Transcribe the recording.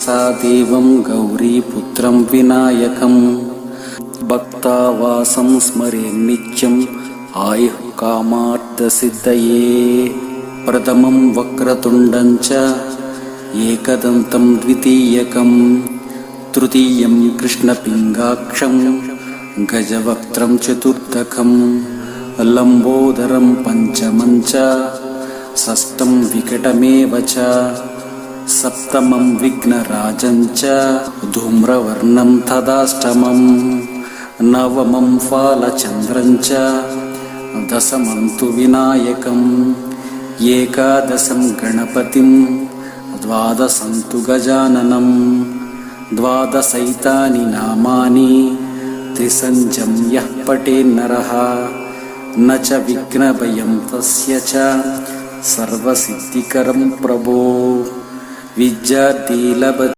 मनसा देवं गौरीपुत्रं विनायकं भक्तावासं स्मरेन् नित्यम् आयुः कामार्थसिद्धये। प्रथमं वक्रतुण्डं च एकदन्तं द्वितीयकं तृतीयं कृष्णपिङ्गाक्षं गजवक्त्रं चतुर्थकं लम्बोदरं पञ्चमं च षष्ठं विकटमेव च सप्तमं विघ्नराजं च धूम्रवर्णं तदाष्टमं नवमं फालचन्द्रं च दशमं तु विनायकम् एकादशं गणपतिं द्वादशं तु गजाननं द्वादशैतानि नामानि त्रिसञ्जं यः पठेन्नरः न च विघ्नभयं तस्य च सर्वसिद्धिकरं प्रभो। विद्यार्थी लभते